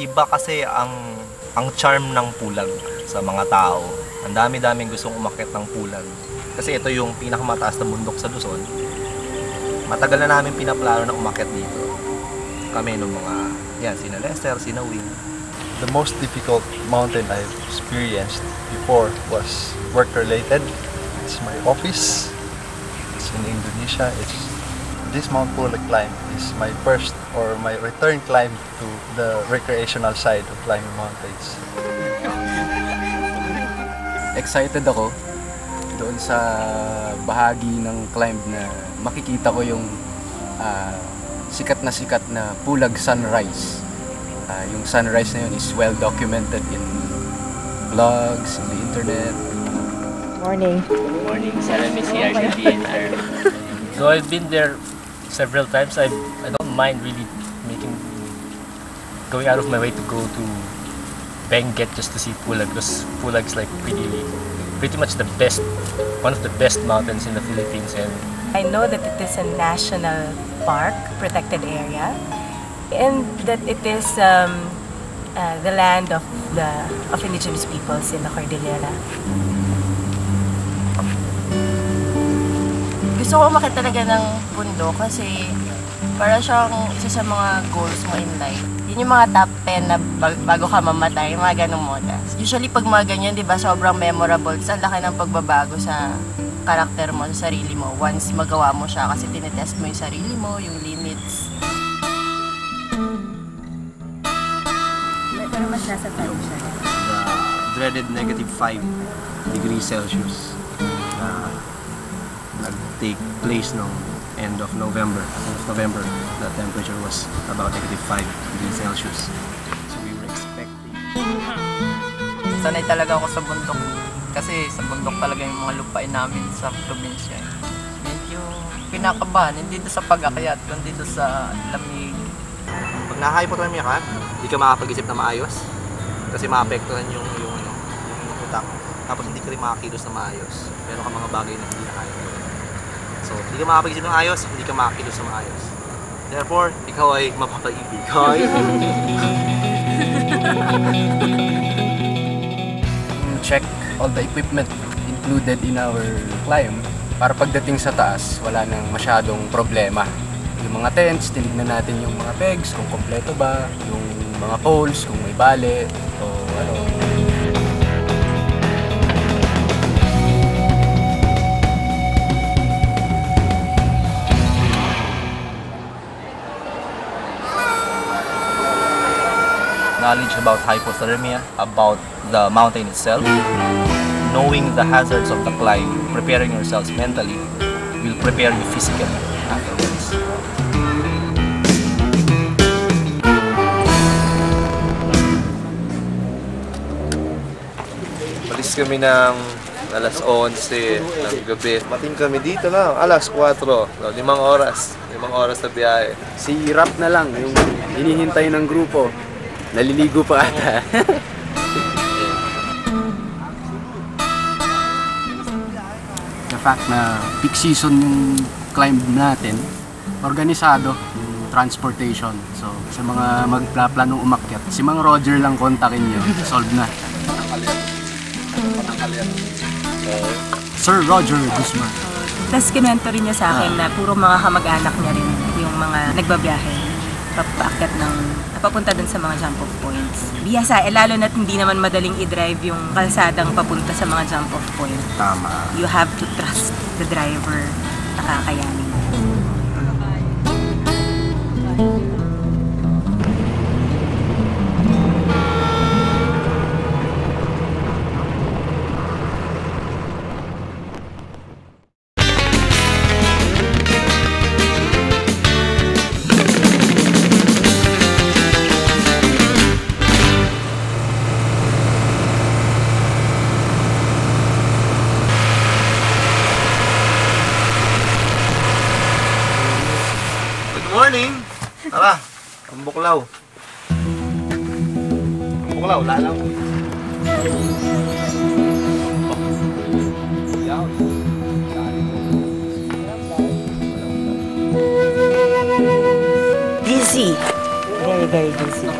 Iba kasi ang charm ng Pulag sa mga tao. Ang dami-daming gustong umakyat ng Pulag. Kasi ito yung pinakamataas na bundok sa Luzon. Matagal na namin pinaplano na umakyat dito. Kami nung mga, yan, sina Lester, sina Win. The most difficult mountain I've experienced before was work-related. It's my office. It's in Indonesia. This Mount Pulag climb is my first or my return climb to the recreational side of climbing mountains. Excited ako doon sa bahagi ng climb na makikita ko yung sikat na Pulag sunrise. Yung sunrise na yun is well documented in blogs, in the internet. Morning. Good morning. Salam is here at DNR. So I've been there several times. I don't mind really going out of my way to go to Benguet just to see Pulag, because Pulag's like pretty much the best, one of the best mountains in the Philippines. And I know that it is a national park, protected area, and that it is the land of indigenous peoples in the Cordillera. Gusto ko umakyat talaga ng bundok kasi para siyang isa sa mga goals mo in life. Yun yung mga top 10 na bago ka mamatay, mga ganong moda. Usually pag mga ganyan, di ba, sobrang memorable. Kasi ang laki ng pagbabago sa karakter mo, sa sarili mo. Once magawa mo siya kasi tinetest mo yung sarili mo, yung limits. Pero mas nasa tayo siya. The dreaded -5 degrees Celsius na nag-take place no end of November. The temperature was about -5 degrees Celsius. So we were expecting. Sanay talaga ako sa bundok. Kasi sa bundok talaga yung mga lupain namin sa probinsya. Medyo pinakabahan, hindi doon sa pag-akyat, kundi doon sa lamig. Pag na-hypothermia ka, hindi ka makapag-isip na maayos. Kasi maapektuhan yung utak. Tapos hindi ka rin makakilos na maayos. Meron ka mga bagay na hindi na kaya. So, hindi ka makapag-isip ng ayos, hindi ka makakilos na maayos. Therefore, ikaw ay mapapaibig. Check all the equipment included in our climb para pagdating sa taas, wala nang masyadong problema. Yung mga tents, tinignan natin yung mga pegs, kung kompleto ba, yung mga poles, kung may bale, o ano. Knowledge about hypothermia, about the mountain itself, knowing the hazards of the climb, preparing yourselves mentally, will prepare you physically afterwards. Alis kami ng alas 11 ng gabi. Mating kami dito lang, alas 4. So, 5 oras na biyahe. Si Rap na lang, yung hinihintay ng grupo. Naliligo pa ata. The fact na peak season yung climb natin, organisado yung transportation. So, sa mga magplanong umakyat, si Mang Roger lang kontakin nyo, solve na. Sir Roger Guzman. Tapos kinuwento rin niya sa akin na puro mga kamag-anak niya rin yung mga nagbabiyahe. Papaakyat ng papunta dun sa mga jump-off points. Biyasa, lalo na't hindi naman madaling i-drive yung kalsadang papunta sa mga jump-off point. Tama. You have to trust the driver na kakayanin. buklaw. Buklaw, lalaw. Dizzy. Very, very dizzy.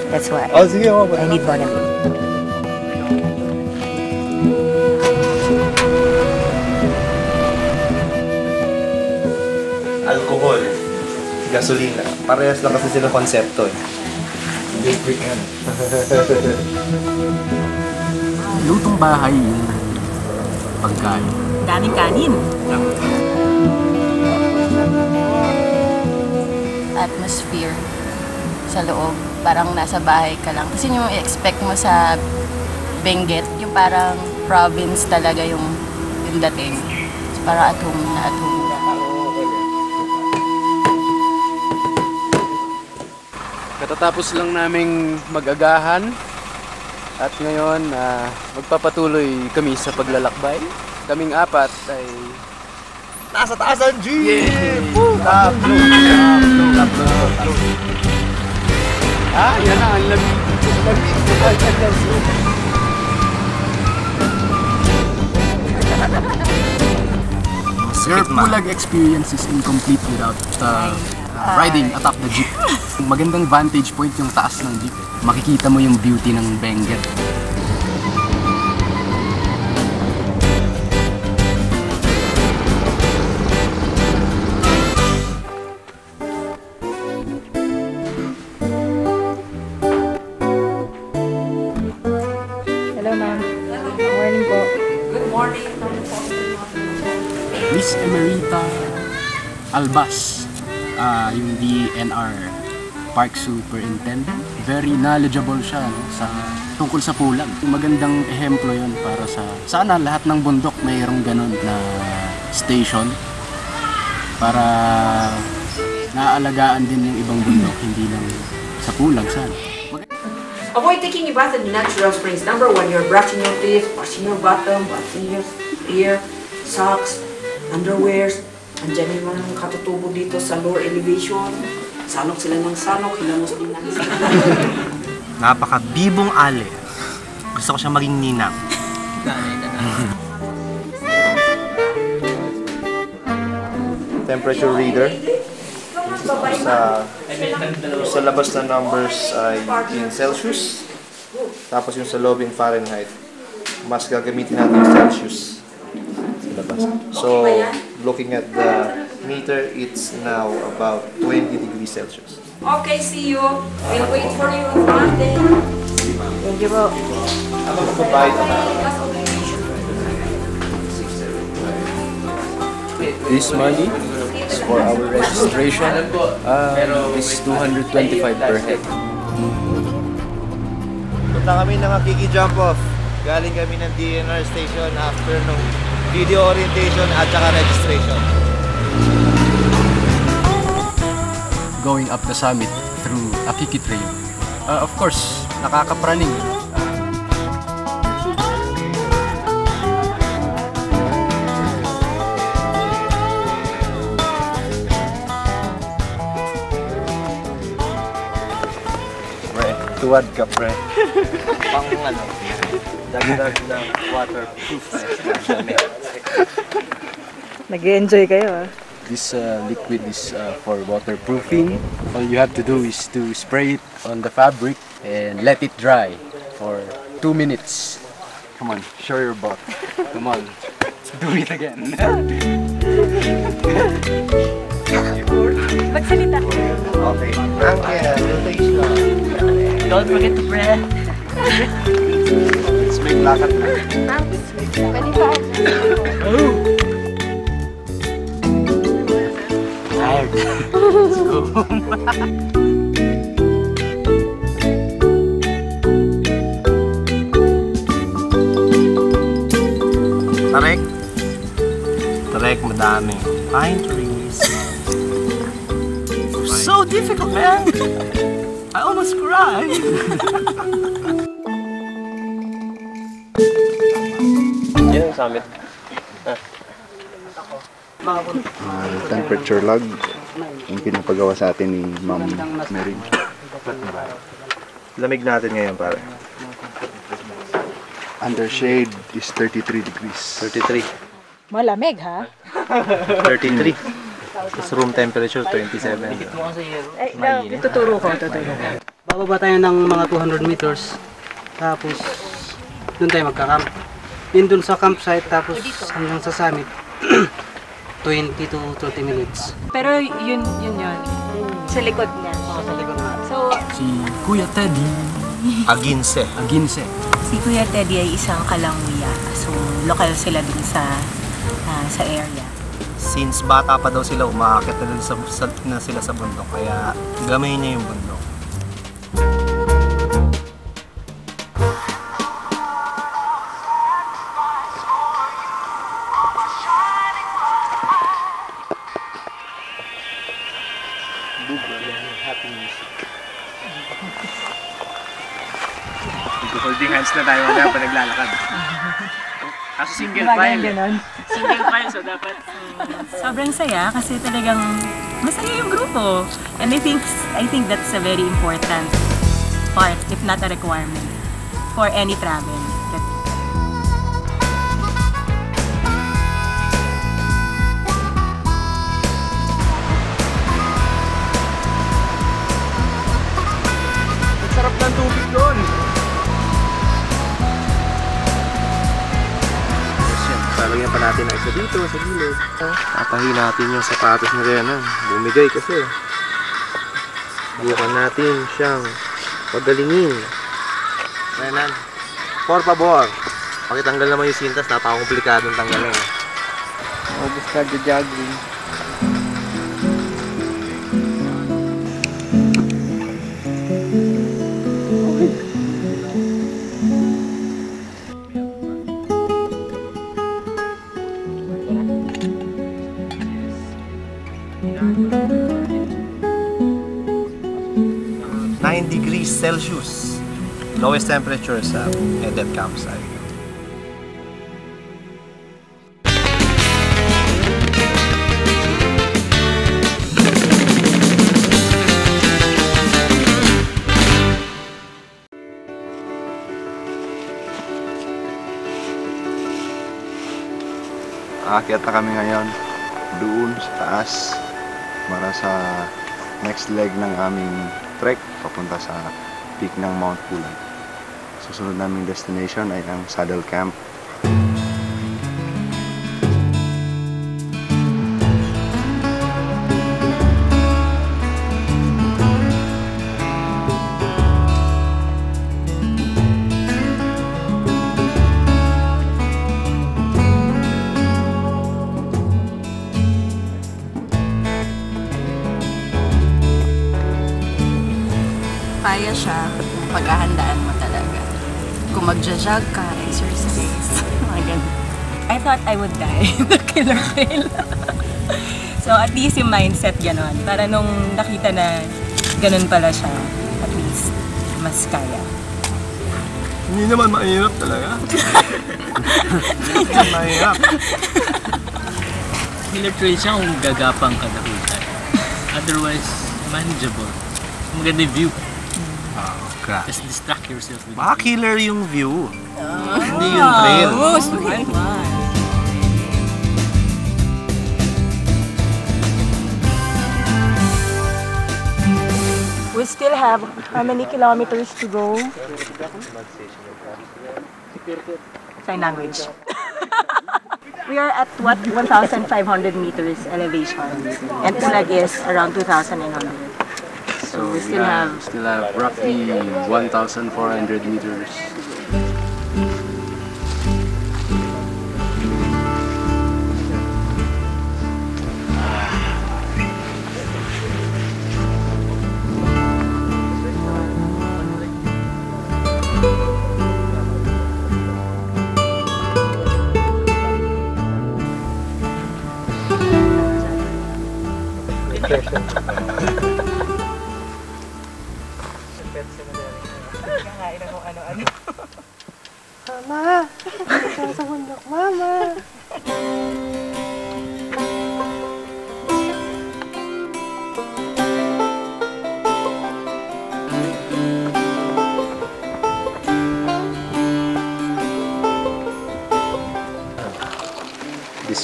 That's why. Oh, sige, I need Bonamine. Alcohol, gasolina. Parehas lang kasi sila konsepto eh. Big yan. Lutong bahay yung pagkain. Daming kanin. Atmosphere sa loob. Parang nasa bahay ka lang. Kasi yung i-expect mo sa Benguet, yung parang province talaga yung dating. So, parang at home na at home. Katatapos lang naming mag-agahan at ngayon magpapatuloy kami sa paglalakbay. Kaming apat ay Nasa taasan, G! yan na, ang lamig. Your Pulag experience is incomplete without riding atop the jeep. Magandang vantage point yung taas ng jeep. Makikita mo yung beauty ng Benguet. Hello, ma'am. Morning po. Miss Emerita Albas, yung DNR Park Superintendent. Very knowledgeable siya tungkol sa pulag. Magandang ehemplo yon para sana lahat ng bundok mayroong ganun na station para naaalagaan din yung ibang bundok, hindi lang sa pulag sana. Avoid taking a bath in natural springs. Number 1, you're brushing your teeth, washing your bottom, washing your ear, socks, underwears. Andyan yung mga katutubo dito sa lower elevation. Sanok sila ng sanok, hilamos din ng sanok. Napakabibong ale. Gusto ko siya maging ninang. Temperature reader. Sa labas na numbers ay in Celsius. Tapos yung sa loob in Fahrenheit. Mas gagamitin natin yung Celsius. So, looking at the meter, it's now about 20 degrees Celsious. Okay, see you. We'll wait for you on Monday. Thank you po. Ano magbabayad na? This money is for our registration. Is 225 per head. Punta kami ng Akiki Jump Off. Galing kami ng DNR station after nung video orientation at saka registration. Going up the summit through Akiki Trail. Of course, nakakapraning. Tuwad ka, pre. Pang dagdag ng waterproof. Nag-enjoy kayo, ah. This liquid is for waterproofing. All you have to do is to spray it on the fabric and let it dry for 2 minutes. Come on, show your butt. Come on, let's do it again. Magsalita. Okay. Rotation. Don't forget to breathe. Let's make lakad na. Tired. Let's go. Tarek. Tarek, madami. Pine trees. So difficult, man. I almost cried. Yan ang summit. Temperature log. yung pinapagawa sa atin ni Ma'am Mary. Lamig natin ngayon, pare. Under shade is 33 degrees. 33. Malamig, ha? 33. Tapos room temperature, 27. Tuturo ko. Bababa tayo ng mga 200 meters. Tapos, doon tayo magka-camp. Yun doon sa campsite, tapos hanggang sa summit. 20 to 30 minutes. Pero yun. Sa likod niya. Sa likod na. So, Si Kuya Teddy Aginse. Aginse. si Kuya Teddy ay isang Kalanguya. So, lokal sila dun sa area. Since bata pa daw sila, umaakit na sila sa bundok. Kaya gamay niya yung bundok. Holding hands na tayo dapat naglalakad. Kaso single file. Single file, so dapat... Sobrang saya kasi talagang masaya yung grupo. And I think that's a very important part, if not a requirement, for any travel. Sarap ng tubig doon. Lalagyan pa natin ang isa dito sa gilid. Tatahin natin yung sapatos ni Renan. Bumigay kasi. Bukan natin siyang pagalingin. Renan, por favor. Pakitanggal naman yung sintas. Napakakomplikadong tanggalin. Obus ka jogging. Celsius. Lowest temperature sa Edet campsite. Aakyat na kami ngayon doon sa taas para sa next leg ng aming trek papunta sa peak ng Mount Pulag. Susunod naming destination ay ang Saddle Camp. Kaya siya kung paghahandaan mo talaga. Kung magja-jog ka, exercise, mga ganun. I thought I would die the killer whale. So at least yung mindset ganon. Para nung nakita na ganon pala siya, at least mas kaya. Hindi naman mahirap talaga. Hindi naman mahirap. Killer trail siya kung gagapang ka na hulay. Otherwise, manageable. Maganda yung view. Crap. Just distract yourself with Baka killer yung view. Hindi yung trail. Oh, sweet one. We still have how many kilometers to go? Sign language. We are at what 1,500 meters elevation, and Pulag is around 2,900. So we still have roughly 1,400 meters. Mama! Sa bundok, Mama!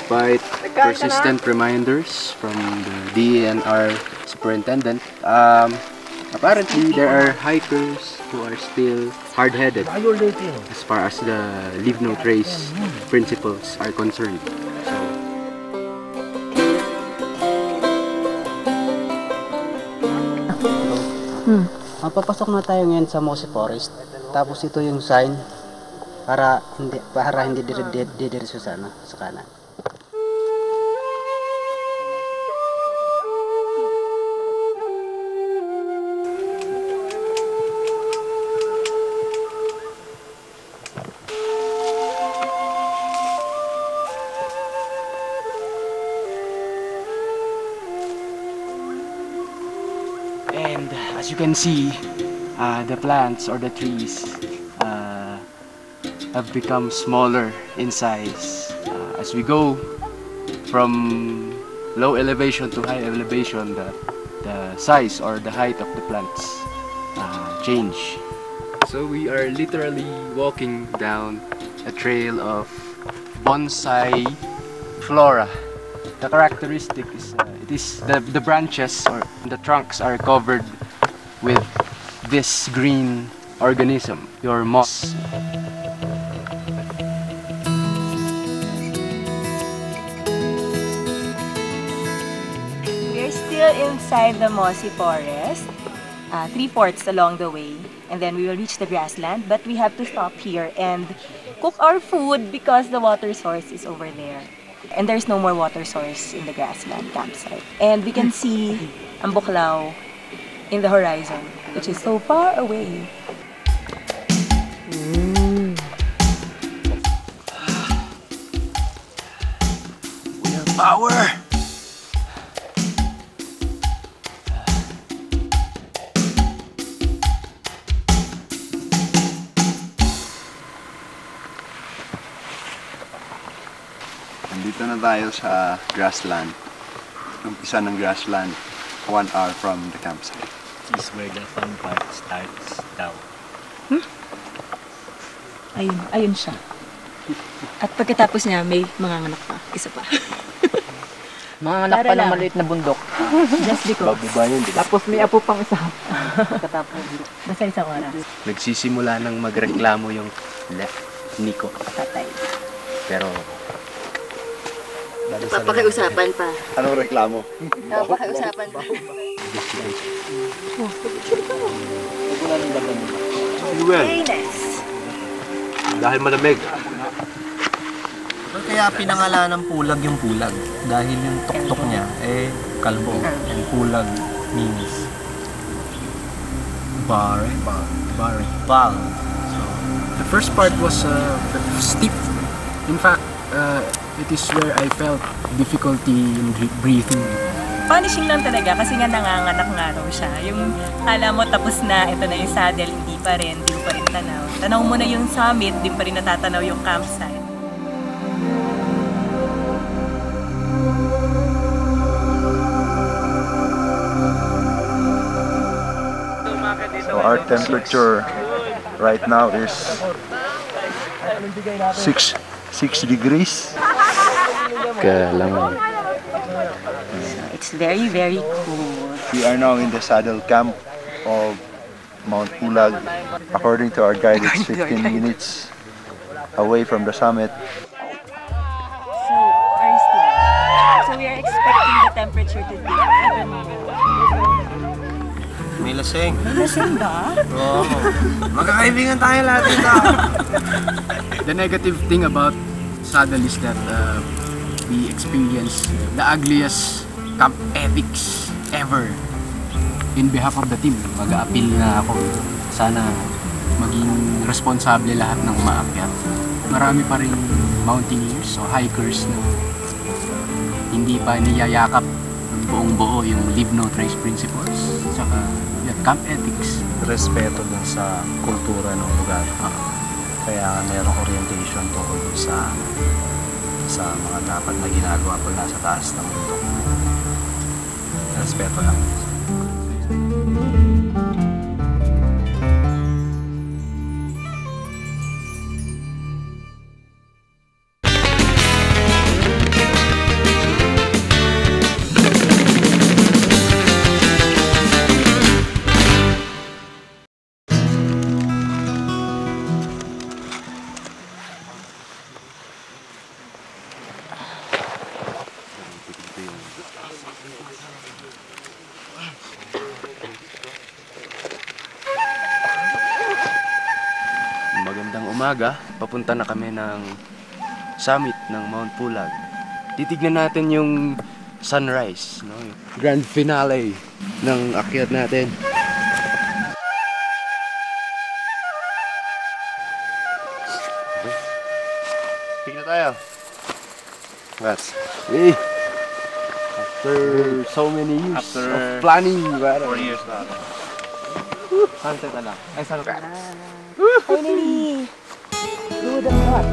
despite persistent reminders from the DENR superintendent, apparently there are hikers who are still hard-headed as far as the leave no trace principles are concerned. Papasok na tayo ngayon sa Mossy Forest. Tapos ito yung sign para hindi didiretso sa kanan. And as you can see, the plants or the trees have become smaller in size. As we go from low elevation to high elevation, the size or the height of the plants change. So we are literally walking down a trail of bonsai flora. The characteristic is the branches or the trunks are covered with this green organism, your moss. We're still inside the Mossy Forest, 3/4 along the way, and then we will reach the grassland, but we have to stop here and cook our food because the water source is over there. And there's no more water source in the grassland campsite. And we can see ang Buklaw in the horizon, which is so far away. We have power! Nandito na tayo sa grassland. Umpisa ng grassland, 1 hour from the campsite. This is where the fun part starts daw. Ayun siya. At pagkatapos niya, may manganganak pa. Isa pa. Manganganak pa ng maliit na bundok. Just because. Tapos may apo pang isa. Basta isang oras. Nagsisimula ng magreklamo yung Nico. Tatay. Pero Papakiusapan pa. Anong reklamo? Papakiusapan pa. Well, dahil malamig. Kaya pinangalan ng pulag yung pulag. Dahil yung tuktok niya, kalbo. And pulag means bar. So, the first part was steep. In fact, it is where I felt difficulty in breathing. Punishing lang talaga kasi nga nanganganak nga raw siya. Yung kala mo tapos na, ito na yung saddle, hindi pa rin tanaw. Tanaw mo na yung summit, di pa rin natatanaw yung campsite. So our temperature right now is 6 degrees. Kalamang. It's very, very cool. We are now in the saddle camp of Mount Pulag. According to our guide, it's 15 minutes away from the summit. So, so we are expecting the temperature to be even more. may lasing. Lasing ba? Oo. Magkakaibigan tayo lahat dito. The negative thing about saddle is that we experience the ugliest camp ethics ever. In behalf of the team, mag-a-appeal na ako. Sana maging responsable lahat ng umaakyat. Marami pa rin mountaineers o hikers na hindi pa niyayakap ng buong buo yung leave no trace principles saka yung camp ethics. Respeto dun sa kultura ng lugar. Kaya merong orientation tungkol sa mga dapat na ginagawa pag nasa taas ng bundok. Respeto lang. umaga, papunta na kami ng summit ng Mount Pulag. Titignan natin yung sunrise, no? Grand finale ng akyat natin. Tingnan tayo. That's Hey! After so many years of planning, 4 years na. Sunset na lang. Ay, sunset. Finally! Good and hot.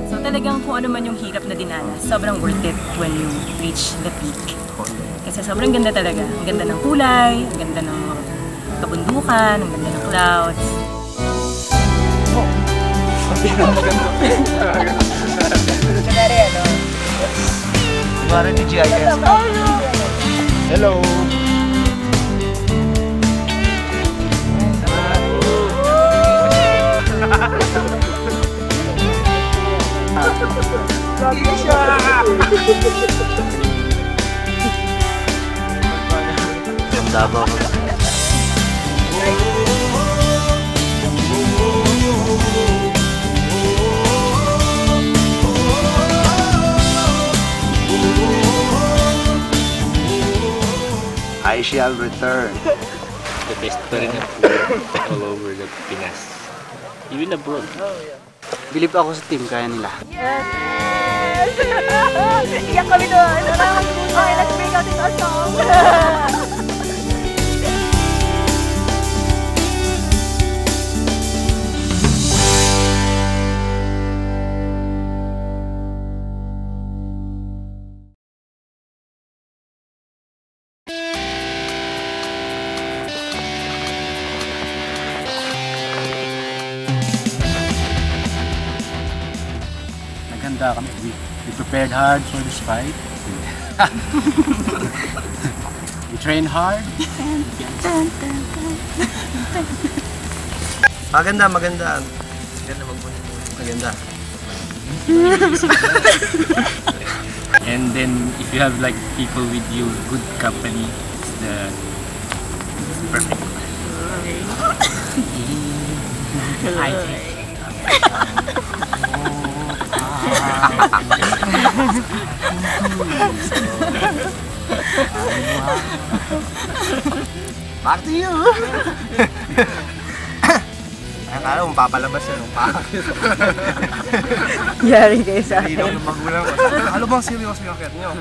So talagang kung ano man yung hirap na dinanas, sobrang worth it when you reach the peak. Kasi sobrang ganda talaga. Ang ganda ng kulay, ang ganda ng mga kabundukan, ang ganda ng clouds. Kunwari ni GIS. hello! Ang Davao ko. I shall return. The best pa rin ang Pulag all over the Pinas. Even abroad. Believe ako sa team, kaya nila. Iyak kami doon. Okay, let's break out into a song. Naganda kami. We prepared hard for this fight. We trained hard. Maganda, maganda. Maganda magbunod. Maganda. And then if you have like people with you, good company, it's perfect. Back to you! Akala mo papalabas yun. Yari kayo sa akin. Hindi ng magulang ko. Ano bang seryoso yung akit nyo?